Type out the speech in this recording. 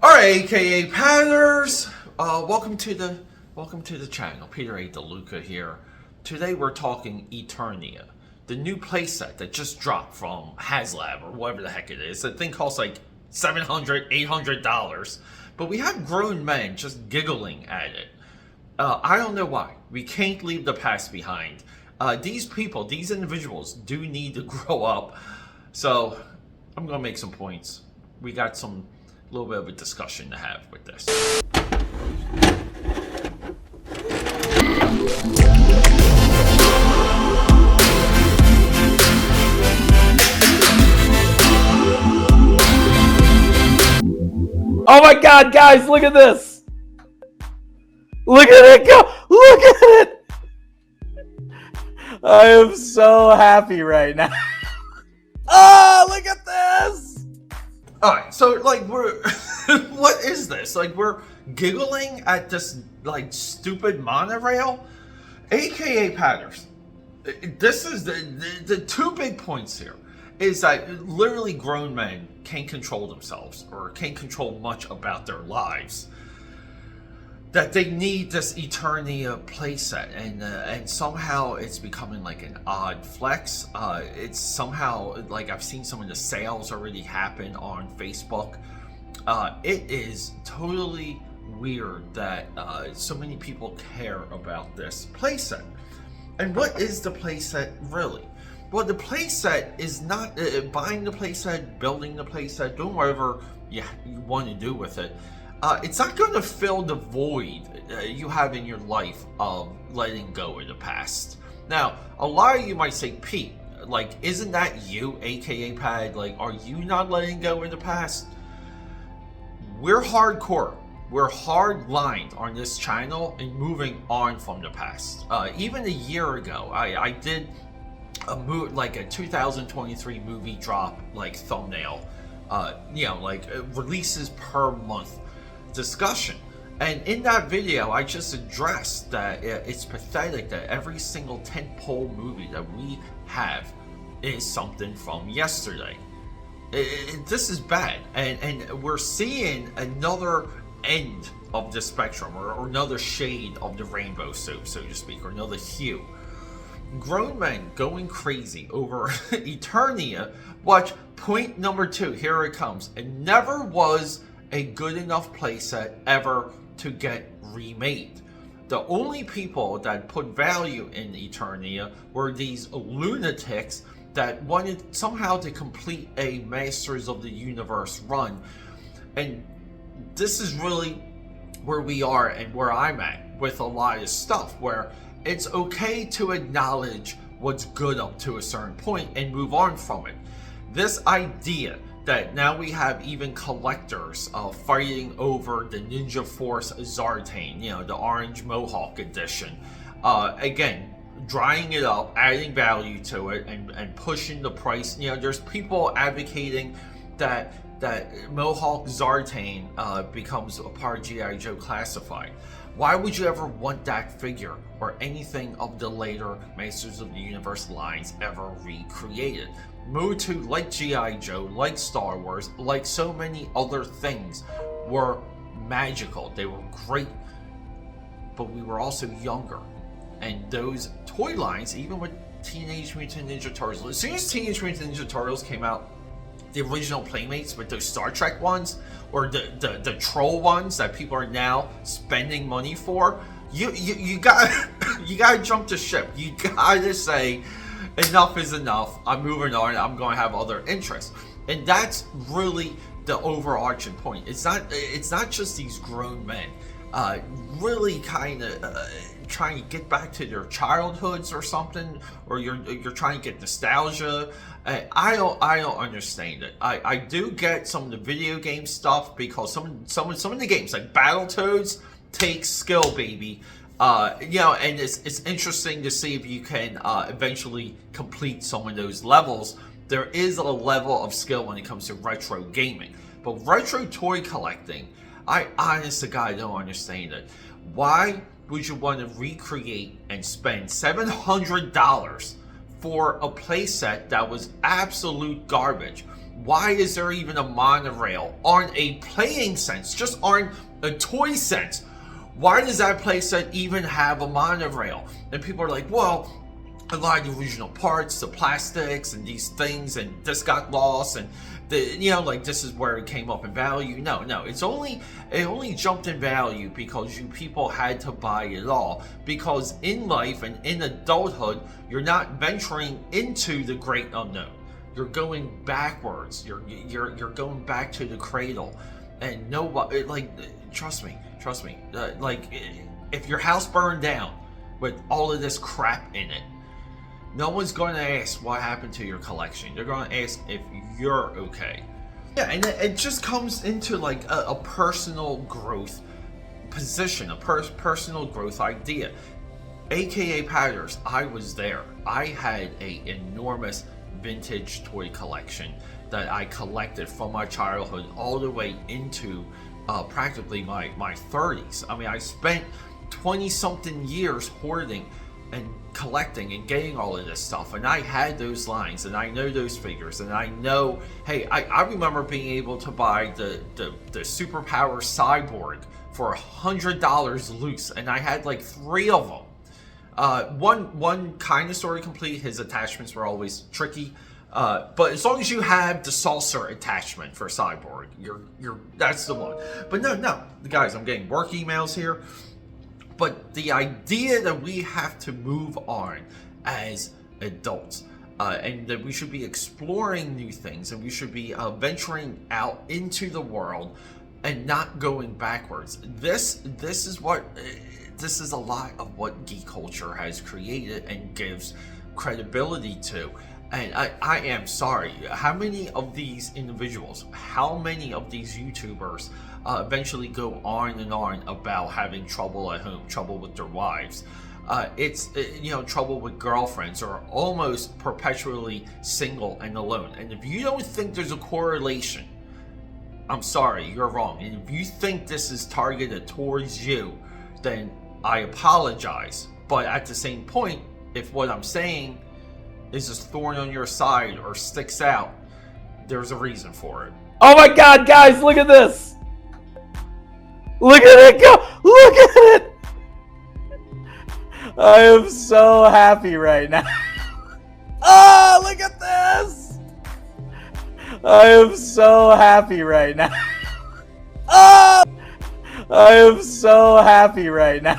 Alright, AKAPADers, welcome to the channel. Peter A. DeLuca here. Today we're talking Eternia, the new playset that just dropped from HasLab or whatever the heck it is. The thing costs like $700, $800, but we have grown men just giggling at it. I don't know why. We can't leave the past behind. These people, these individuals do need to grow up. So I'm gonna make some points. We got some little bit of a discussion to have with this. Oh my god, guys, look at this! Look at it go! Look at it! I am so happy right now. Oh, look at this! Alright, so like we're what is this? Like we're giggling at this like stupid monorail? AKAPADers. This is the two big points here is that literally grown men can't control themselves or can't control much about their lives. That they need this Eternia playset, and somehow it's becoming like an odd flex. It's somehow like I've seen some of the sales already happen on Facebook. It is totally weird that so many people care about this playset. And what is the playset really? Well, the playset is not buying the playset, building the playset, doing whatever you want to do with it. It's not going to fill the void you have in your life of letting go of the past. Now, a lot of you might say, Pete, like, isn't that you, AKAPAD? Like, are you not letting go of the past? We're hardcore. We're hard-lined on this channel and moving on from the past. Even a year ago, I did like a 2023 movie drop, like, thumbnail. Like releases per month discussion, and in that video I just addressed that it's pathetic that every single tentpole movie that we have is something from yesterday. This is bad, and we're seeing another end of the spectrum, or another shade of the rainbow, so to speak, or another hue. Grown men going crazy over Eternia. Watch point number 2, here it comes. It never was a good enough playset ever to get remade. The only people that put value in Eternia were these lunatics that wanted somehow to complete a Masters of the Universe run. And this is really where we are and where I'm at with a lot of stuff, where it's okay to acknowledge what's good up to a certain point and move on from it. This idea that now we have even collectors fighting over the Ninja Force Zartane, the orange Mohawk edition. Again, drying it up, adding value to it, and pushing the price. There's people advocating that Mohawk Zartane becomes a part of GI Joe Classified. Why would you ever want that figure or anything of the later Masters of the Universe lines ever recreated? Motu, like G.I. Joe, like Star Wars, like so many other things, were magical. They were great, but we were also younger. And those toy lines, even with Teenage Mutant Ninja Turtles, as soon as Teenage Mutant Ninja Turtles came out, the original Playmates with those Star Trek ones, or the troll ones that people are now spending money for, you gotta jump the ship. You gotta say, enough is enough. I'm moving on. I'm going to have other interests, and that's really the overarching point. It's not just these grown men, really kind of trying to get back to their childhoods or something, or you're trying to get nostalgia. I don't understand it. I do get some of the video game stuff, because some of the games like Battletoads take skill, baby. And it's interesting to see if you can eventually complete some of those levels. There is a level of skill when it comes to retro gaming, but retro toy collecting, I honest to God don't understand it. Why would you want to recreate and spend $700 for a playset that was absolute garbage? Why is there even a monorail on a playing sense, just on a toy sense? Why does that playset even have a monorail? And people are like, well, a lot of the original parts, the plastics and these things, and this got lost, and this is where it came up in value. No, it only jumped in value because you people had to buy it all. Because in life and in adulthood, you're not venturing into the great unknown. You're going backwards. You're going back to the cradle, and nobody, trust me. If your house burned down with all of this crap in it, no one's going to ask what happened to your collection. They're going to ask if you're okay. Yeah, and it just comes into a personal growth position, a personal growth idea. AKAPADers, I was there. I had an enormous vintage toy collection that I collected from my childhood all the way into practically my 30s. I mean, I spent 20-something years hoarding and collecting and getting all of this stuff, and I had those lines, and I know those figures, and I know, hey, I remember being able to buy the Superpower Cyborg for $100 loose, and I had like 3 of them. One kind of sort of complete. His attachments were always tricky, but as long as you have the saucer attachment for Cyborg, that's the one. But no, guys, I'm getting work emails here. But the idea that we have to move on as adults, and that we should be exploring new things, and we should be venturing out into the world and not going backwards. This is a lot of what geek culture has created and gives credibility to. And I am sorry, how many of these individuals, how many of these YouTubers eventually go on and on about having trouble at home, trouble with their wives, trouble with girlfriends, or almost perpetually single and alone. And if you don't think there's a correlation, I'm sorry, you're wrong. And if you think this is targeted towards you, then I apologize. But at the same point, if what I'm saying is a thorn on your side or sticks out, there's a reason for it. Oh my god, guys, look at this! Look at it go! Look at it! I am so happy right now. Oh, look at this! I am so happy right now. Oh! I am so happy right now.